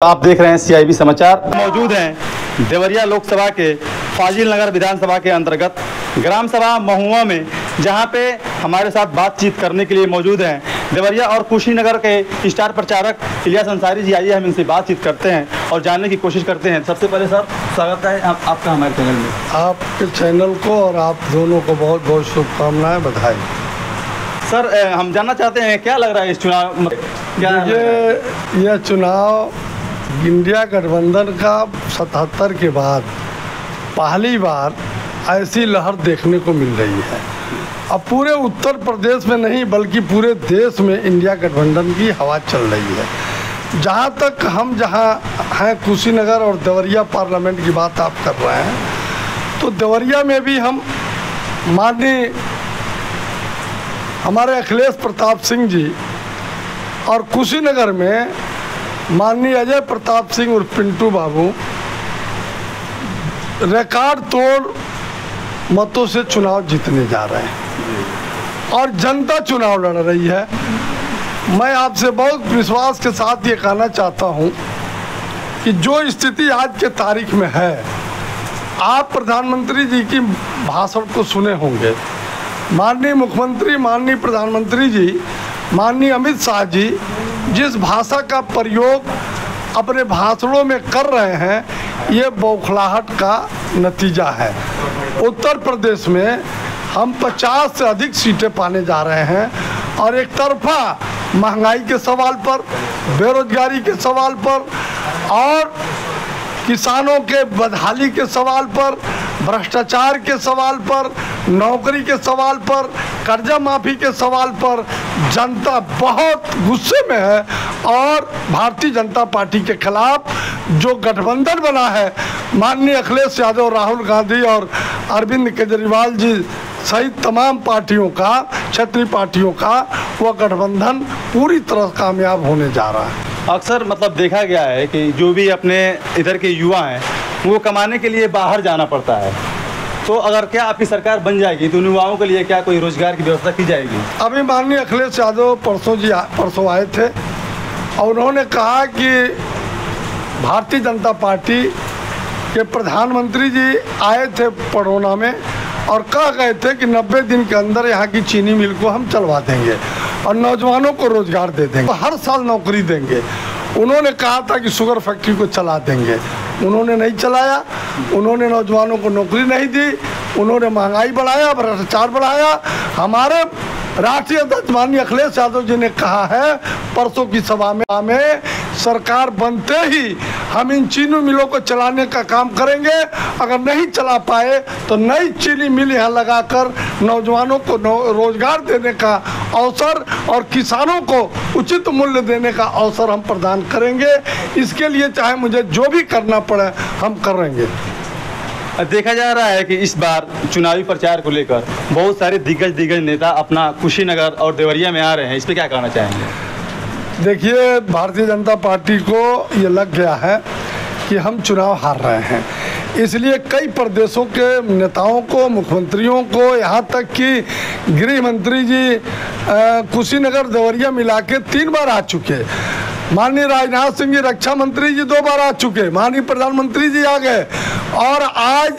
आप देख रहे हैं CIB समाचार। मौजूद हैं देवरिया लोकसभा के फाजिल नगर विधानसभा के अंतर्गत ग्राम सभा महुआ में, जहां पे हमारे साथ बातचीत करने के लिए मौजूद हैं देवरिया और कुशीनगर के स्टार प्रचारक इलियास अंसारी जी। आइए हम इनसे बातचीत करते हैं और जानने की कोशिश करते हैं। सबसे पहले सर स्वागत है आपका हमारे चैनल में। आपके चैनल को और आप दोनों को बहुत बहुत शुभकामनाएं, बधाई। सर हम जानना चाहते हैं क्या लग रहा है इस चुनाव में? यह चुनाव इंडिया गठबंधन का 77 के बाद पहली बार ऐसी लहर देखने को मिल रही है। अब पूरे उत्तर प्रदेश में नहीं बल्कि पूरे देश में इंडिया गठबंधन की हवा चल रही है। जहाँ तक हम हैं कुशीनगर और देवरिया पार्लियामेंट की बात आप कर रहे हैं, तो देवरिया में भी हम माननीय हमारे अखिलेश प्रताप सिंह जी और कुशीनगर में माननीय अजय प्रताप सिंह और पिंटू बाबू रिकॉर्ड तोड़ मतों से चुनाव जीतने जा रहे हैं और जनता चुनाव लड़ रही है। मैं आपसे बहुत विश्वास के साथ ये कहना चाहता हूँ कि जो स्थिति आज के तारीख में है, आप प्रधानमंत्री जी की भाषण को सुने होंगे। माननीय मुख्यमंत्री, माननीय प्रधानमंत्री जी, माननीय अमित शाह जी जिस भाषा का प्रयोग अपने भाषणों में कर रहे हैं, ये बौखलाहट का नतीजा है। उत्तर प्रदेश में हम 50 से अधिक सीटें पाने जा रहे हैं और एक तरफा महंगाई के सवाल पर, बेरोजगारी के सवाल पर और किसानों के बदहाली के सवाल पर, भ्रष्टाचार के सवाल पर, नौकरी के सवाल पर, कर्जा माफी के सवाल पर जनता बहुत गुस्से में है और भारतीय जनता पार्टी के खिलाफ जो गठबंधन बना है, माननीय अखिलेश यादव, राहुल गांधी और अरविंद केजरीवाल जी सहित तमाम पार्टियों का, क्षेत्रीय पार्टियों का, वह गठबंधन पूरी तरह कामयाब होने जा रहा है। अक्सर देखा गया है कि जो भी अपने इधर के युवा हैं वो कमाने के लिए बाहर जाना पड़ता है, तो अगर क्या आपकी सरकार बन जाएगी तो युवाओं के लिए क्या कोई रोजगार की व्यवस्था की जाएगी? अभी माननीय अखिलेश यादव परसों आए थे और उन्होंने कहा कि भारतीय जनता पार्टी के प्रधानमंत्री जी आए थे पडरौना में और कह गए थे कि 90 दिन के अंदर यहाँ की चीनी मिल को हम चलवा देंगे और नौजवानों को रोजगार दे देंगे, हर साल नौकरी देंगे। उन्होंने कहा था कि शुगर फैक्ट्री को चला देंगे, उन्होंने नहीं चलाया। उन्होंने नौजवानों को नौकरी नहीं दी, उन्होंने महंगाई बढ़ाया, भ्रष्टाचार बढ़ाया। हमारे राष्ट्रीय अध्यक्ष माननीय अखिलेश यादव जी ने कहा है परसों की सभा में, सरकार बनते ही हम इन चीनी मिलों को चलाने का काम करेंगे। अगर नहीं चला पाए तो नई चीनी मिल यहाँ लगाकर नौजवानों को रोजगार देने का अवसर और किसानों को उचित मूल्य देने का अवसर हम प्रदान करेंगे। इसके लिए चाहे मुझे जो भी करना पड़े हम करेंगे। देखा जा रहा है कि इस बार चुनावी प्रचार को लेकर बहुत सारे दिग्गज नेता अपना कुशीनगर और देवरिया में आ रहे हैं, इस पर क्या कहना चाहेंगे? देखिए, भारतीय जनता पार्टी को ये लग गया है कि हम चुनाव हार रहे हैं, इसलिए कई प्रदेशों के नेताओं को, मुख्यमंत्रियों को, यहाँ तक कि गृह मंत्री जी कुशीनगर देवरिया मिला के 3 बार आ चुके। माननीय राजनाथ सिंह जी, रक्षा मंत्री जी 2 बार आ चुके, माननीय प्रधानमंत्री जी आ गए और आज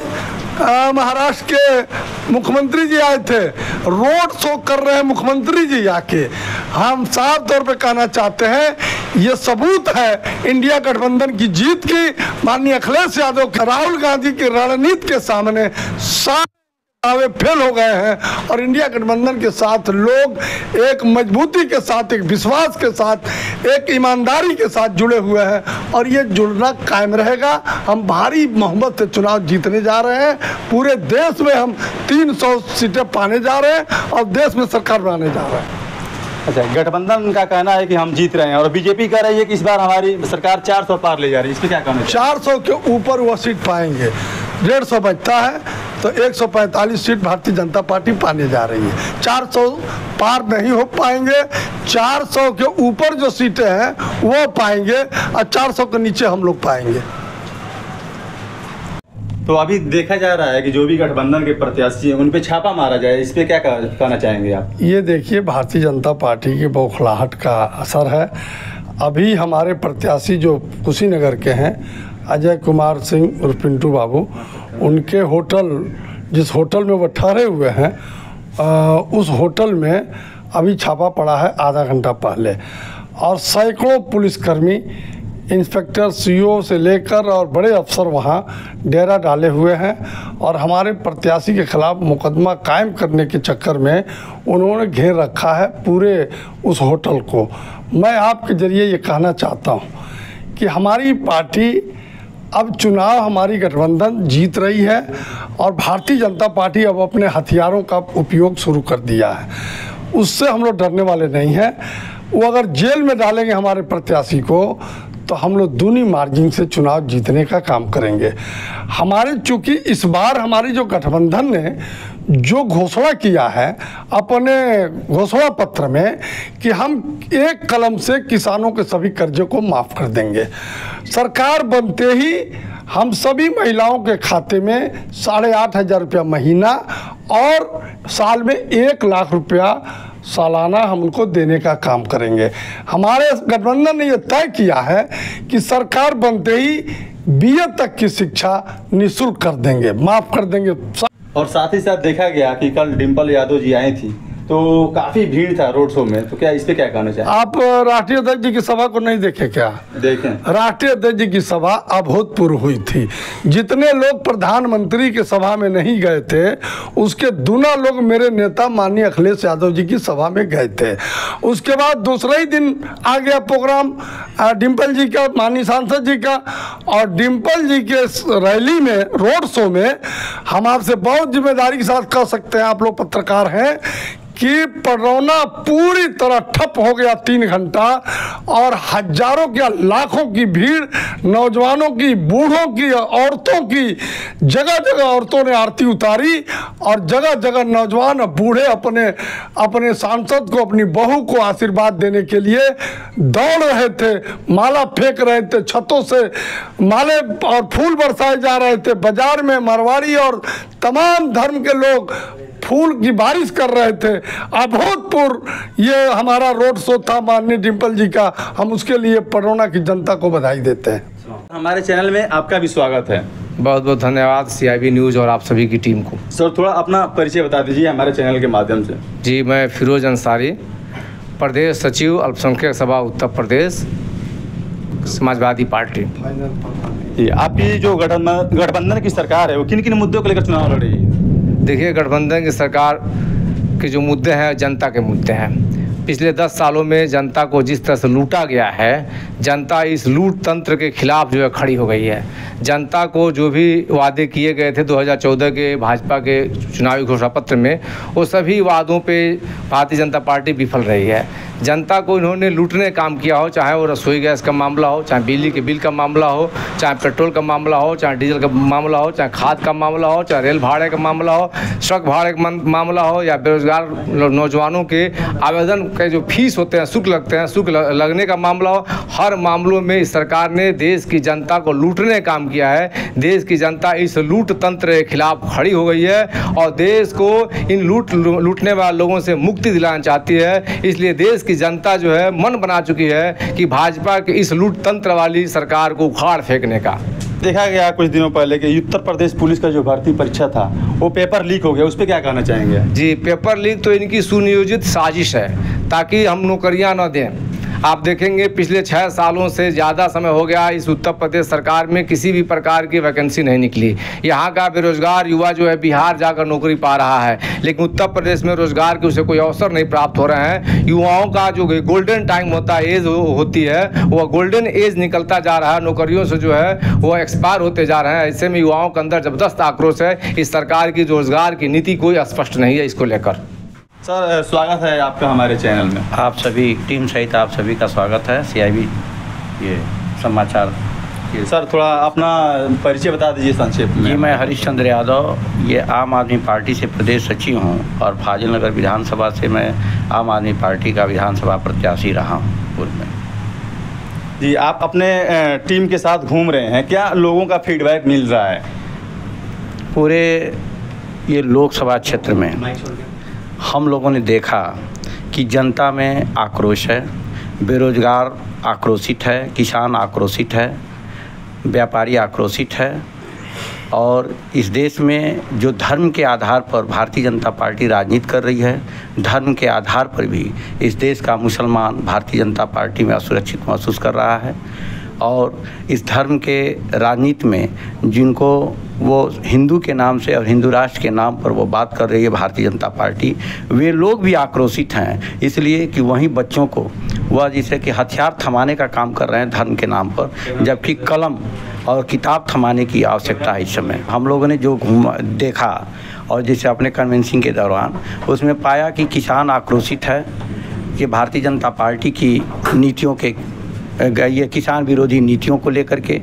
महाराष्ट्र के मुख्यमंत्री जी आए थे, रोड शो कर रहे हैं मुख्यमंत्री जी आके। हम साफ तौर पे कहना चाहते हैं, ये सबूत है इंडिया गठबंधन की जीत की। माननीय अखिलेश यादव, राहुल गांधी की रणनीति के सामने दावे फेल हो गए हैं और इंडिया गठबंधन के साथ लोग एक मजबूती के साथ, एक विश्वास के साथ, एक ईमानदारी के साथ जुड़े हुए हैं और ये जुड़ना कायम रहेगा। हम भारी मोहब्बत से चुनाव जीतने जा रहे हैं। पूरे देश में हम 300 सीटें पाने जा रहे हैं और देश में सरकार बनाने जा रहे हैं। अच्छा, गठबंधन का कहना है कि हम जीत रहे हैं और बीजेपी कह रही है कि इस बार हमारी सरकार 400 पार ले जा रही है, इस पर क्या कहना? 400 के ऊपर वो सीट पाएंगे। 150 बचता है तो 145 सीट भारतीय जनता पार्टी पाने जा रही है। 400 पार नहीं हो पाएंगे, 400 के ऊपर जो सीटें हैं वो पाएंगे और 400 के नीचे हम लोग पाएंगे। तो अभी देखा जा रहा है कि जो भी गठबंधन के प्रत्याशी हैं उन पे छापा मारा जाए, इस पे क्या कहना चाहेंगे आप? ये देखिए, भारतीय जनता पार्टी की बौखलाहट का असर है। अभी हमारे प्रत्याशी जो कुशीनगर के हैं अजय कुमार सिंह और पिंटू बाबू, उनके होटल, जिस होटल में वो ठहरे हुए हैं, उस होटल में अभी छापा पड़ा है आधा घंटा पहले, और सैकड़ों पुलिसकर्मी, इंस्पेक्टर, सीओ से लेकर और बड़े अफसर वहाँ डेरा डाले हुए हैं और हमारे प्रत्याशी के खिलाफ मुकदमा कायम करने के चक्कर में उन्होंने घेर रखा है पूरे उस होटल को। मैं आपके ज़रिए ये कहना चाहता हूँ कि हमारी पार्टी अब चुनाव, हमारी गठबंधन जीत रही है और भारतीय जनता पार्टी अब अपने हथियारों का उपयोग शुरू कर दिया है। उससे हम लोग डरने वाले नहीं हैं। वो अगर जेल में डालेंगे हमारे प्रत्याशी को तो हम लोग दूनी मार्जिन से चुनाव जीतने का काम करेंगे। हमारे चूँकि इस बार हमारी जो गठबंधन ने जो घोषणा किया है अपने घोषणा पत्र में कि हम एक कलम से किसानों के सभी कर्जे को माफ़ कर देंगे, सरकार बनते ही हम सभी महिलाओं के खाते में 8,500 रुपया महीना और साल में 1 लाख रुपया सालाना हम उनको देने का काम करेंगे। हमारे गठबंधन ने यह तय किया है कि सरकार बनते ही BA तक की शिक्षा निःशुल्क कर देंगे, माफ़ कर देंगे। और साथ ही साथ देखा गया कि कल डिम्पल यादव जी आई थी तो काफी भीड़ था रोड शो में, तो क्या इस पे क्या कहना चाहिए? आप राष्ट्रीय अध्यक्ष जी की सभा को नहीं देखे क्या? देखें। राष्ट्रीय अध्यक्ष जी की सभा अभूतपूर्व हुई थी। जितने लोग प्रधानमंत्री की सभा में नहीं गए थे उसके दूना लोग मेरे नेता माननीय अखिलेश यादव जी की सभा में गए थे। उसके बाद दूसरा ही दिन आ गया प्रोग्राम डिम्पल जी का, माननीय सांसद जी का, और डिम्पल जी के रैली में, रोड शो में हम आपसे बहुत जिम्मेदारी के साथ कह सकते हैं, आप लोग पत्रकार हैं, कि पडरौना पूरी तरह ठप हो गया 3 घंटा और हजारों क्या लाखों की भीड़, नौजवानों की, बूढ़ों की, औरतों की, जगह जगह औरतों ने आरती उतारी और जगह जगह नौजवान बूढ़े अपने सांसद को, अपनी बहू को आशीर्वाद देने के लिए दौड़ रहे थे, माला फेंक रहे थे, छतों से माले और फूल बरसाए जा रहे थे। बाजार में मारवाड़ी और तमाम धर्म के लोग फूल की बारिश कर रहे थे। अभूतपूर्व ये हमारा रोड शो था माननीय डिम्पल जी का, हम उसके लिए पडरौना की जनता को बधाई देते हैं। हमारे चैनल में आपका भी स्वागत है। बहुत बहुत धन्यवाद CIB न्यूज़ और आप सभी की टीम को। सर थोड़ा अपना परिचय बता दीजिए हमारे चैनल के माध्यम से। जी, मैं फिरोज अंसारी, प्रदेश सचिव अल्पसंख्यक सभा उत्तर प्रदेश, समाजवादी पार्टी। जी, आपकी जो गठबंधन की सरकार है वो किन किन मुद्दों को लेकर चुनाव लड़ रही है? देखिए, गठबंधन की सरकार के जो मुद्दे हैं जनता के मुद्दे हैं। पिछले 10 सालों में जनता को जिस तरह से लूटा गया है, जनता इस लूट तंत्र के खिलाफ जो है खड़ी हो गई है। जनता को जो भी वादे किए गए थे 2014 के भाजपा के चुनावी घोषणा पत्र में, वो सभी वादों पे भारतीय जनता पार्टी विफल रही है। जनता को इन्होंने लूटने का काम किया हो, चाहे वो रसोई गैस का मामला हो, चाहे बिजली के बिल का मामला हो, चाहे पेट्रोल का मामला हो, चाहे डीजल का मामला हो, चाहे खाद का मामला हो, चाहे रेल भाड़े का मामला हो, सड़क भाड़े का मामला हो, या बेरोजगार नौजवानों के आवेदन के जो फीस होते हैं, शुल्क लगते हैं, शुल्क लगने का मामला हो। हर मामलों में इस सरकार ने देश की जनता को लूटने का काम किया है। देश की जनता इस लूट तंत्र के खिलाफ खड़ी हो गई है और देश को इन लूटने वाले लोगों से मुक्ति दिलाना चाहती है। इसलिए देश की जनता जो है मन बना चुकी है कि भाजपा के इस लूट तंत्र वाली सरकार को उखाड़ फेंकने का। देखा गया कुछ दिनों पहले कि उत्तर प्रदेश पुलिस का जो भर्ती परीक्षा था वो पेपर लीक हो गया, उस पर क्या कहना चाहेंगे? जी, पेपर लीक तो इनकी सुनियोजित साजिश है ताकि हम नौकरियां न दें। आप देखेंगे पिछले 6 सालों से ज़्यादा समय हो गया इस उत्तर प्रदेश सरकार में किसी भी प्रकार की वैकेंसी नहीं निकली। यहाँ का बेरोजगार युवा जो है बिहार जाकर नौकरी पा रहा है, लेकिन उत्तर प्रदेश में रोजगार के उसे कोई अवसर नहीं प्राप्त हो रहे हैं। युवाओं का जो गोल्डन टाइम होता है, एज होती है, वह गोल्डन एज निकलता जा रहा है, नौकरियों से जो है वो एक्सपायर होते जा रहे हैं। ऐसे में युवाओं के अंदर जबरदस्त आक्रोश है। इस सरकार की रोजगार की नीति कोई स्पष्ट नहीं है इसको लेकर। सर स्वागत है आपका हमारे चैनल में। आप सभी टीम सहित आप सभी का स्वागत है CIB ये समाचार। सर थोड़ा अपना परिचय बता दीजिए संक्षेप में। जी, मैं हरीशचंद्र यादव, ये आम आदमी पार्टी से प्रदेश सचिव हूँ और फाजिल नगर विधानसभा से मैं आम आदमी पार्टी का विधानसभा प्रत्याशी रहा हूँ पूर्व में। जी, आप अपने टीम के साथ घूम रहे हैं, क्या लोगों का फीडबैक मिल रहा है? पूरे ये लोकसभा क्षेत्र में हम लोगों ने देखा कि जनता में आक्रोश है, बेरोजगार आक्रोशित है, किसान आक्रोशित है, व्यापारी आक्रोशित है और इस देश में जो धर्म के आधार पर भारतीय जनता पार्टी राजनीति कर रही है, धर्म के आधार पर भी इस देश का मुसलमान भारतीय जनता पार्टी में असुरक्षित महसूस कर रहा है और इस धर्म के राजनीति में जिनको वो हिंदू के नाम से और हिंदू राष्ट्र के नाम पर वो बात कर रही है भारतीय जनता पार्टी, वे लोग भी आक्रोशित हैं इसलिए कि वहीं बच्चों को वह जैसे कि हथियार थमाने का काम कर रहे हैं धर्म के नाम पर, जबकि कलम और किताब थमाने की आवश्यकता है। इस समय हम लोगों ने जो देखा और जैसे अपने कन्वेंसिंग के दौरान उसमें पाया कि किसान आक्रोशित है कि भारतीय जनता पार्टी की नीतियों के, ये किसान विरोधी नीतियों को लेकर के,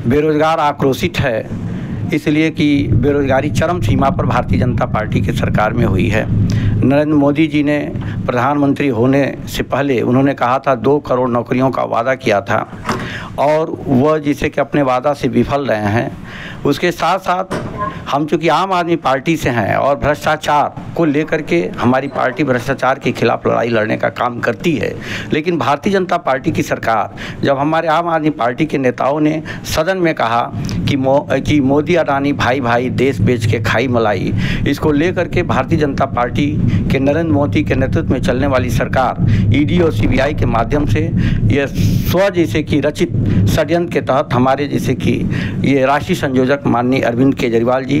बेरोजगार आक्रोशित है इसलिए कि बेरोजगारी चरम सीमा पर भारतीय जनता पार्टी की सरकार में हुई है। नरेंद्र मोदी जी ने प्रधानमंत्री होने से पहले उन्होंने कहा था 2 करोड़ नौकरियों का वादा किया था और वह जिसे कि अपने वादा से विफल रहे हैं। उसके साथ साथ हम चूँकि आम आदमी पार्टी से हैं और भ्रष्टाचार को लेकर के हमारी पार्टी भ्रष्टाचार के खिलाफ लड़ाई लड़ने का काम करती है, लेकिन भारतीय जनता पार्टी की सरकार जब हमारे आम आदमी पार्टी के नेताओं ने सदन में कहा कि मोदी अडानी भाई भाई देश बेच के खाई मलाई, इसको लेकर के भारतीय जनता पार्टी के नरेंद्र मोदी के नेतृत्व में चलने वाली सरकार ईडी और सीबीआई के माध्यम से ये जैसे कि रचित षड्यंत्र के तहत हमारे जैसे कि ये राष्ट्रीय संयोजक माननीय अरविंद केजरीवाल जी,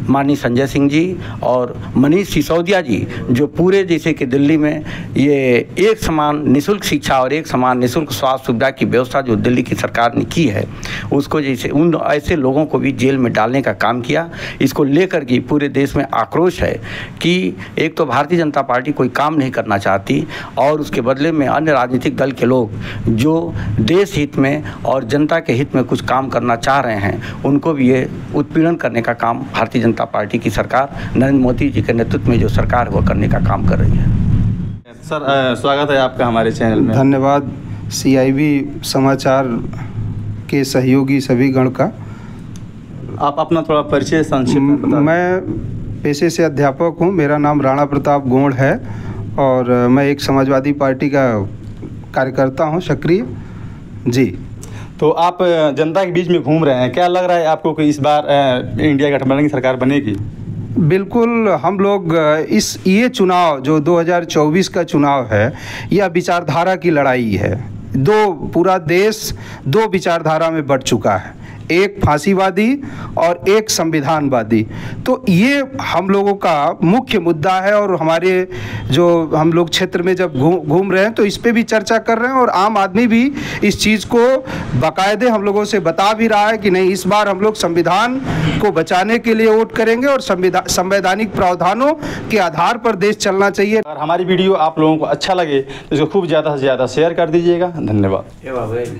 माननीय संजय सिंह जी और मनीष सिसोदिया जी, जो पूरे जैसे कि दिल्ली में ये एक समान निःशुल्क शिक्षा और एक समान निःशुल्क स्वास्थ्य सुविधा की व्यवस्था जो दिल्ली की सरकार ने की है, उसको जैसे उन ऐसे लोगों को भी जेल में डालने का काम किया। इसको लेकर के पूरे देश में आक्रोश है कि एक तो भारतीय जनता पार्टी कोई काम नहीं करना चाहती और उसके बदले में अन्य राजनीतिक दल के लोग जो देश हित में और जनता के हित में कुछ काम करना चाह रहे हैं, उनको भी ये उत्पीड़न करने का काम भारतीय जनता पार्टी की सरकार नरेंद्र मोदी जी के नेतृत्व में जो सरकार है वह करने का काम कर रही है। सर स्वागत है आपका हमारे चैनल में। धन्यवाद CIB समाचार के सहयोगी सभी गण का। आप अपना थोड़ा परिचय संक्षिप्त में बता दें। मैं पेशे से अध्यापक हूँ, मेरा नाम राणा प्रताप गोंड है और मैं एक समाजवादी पार्टी का कार्यकर्ता हूँ सक्रिय जी। तो आप जनता के बीच में घूम रहे हैं, क्या लग रहा है आपको कि इस बार इंडिया गठबंधन की सरकार बनेगी? बिल्कुल, हम लोग ये चुनाव जो 2024 का चुनाव है, यह विचारधारा की लड़ाई है। पूरा देश 2 विचारधारा में बढ़ चुका है, एक फांसीवादी और एक संविधानवादी। तो ये हम लोगों का मुख्य मुद्दा है और हमारे जो हम लोग क्षेत्र में जब घूम रहे हैं तो इस पे भी चर्चा कर रहे हैं और आम आदमी भी इस चीज़ को बाकायदे हम लोगों से बता भी रहा है कि नहीं, इस बार हम लोग संविधान को बचाने के लिए वोट करेंगे और संवैधानिक प्रावधानों के आधार पर देश चलना चाहिए। अगर हमारी वीडियो आप लोगों को अच्छा लगे तो इसको खूब ज़्यादा से ज़्यादा शेयर कर दीजिएगा। धन्यवाद।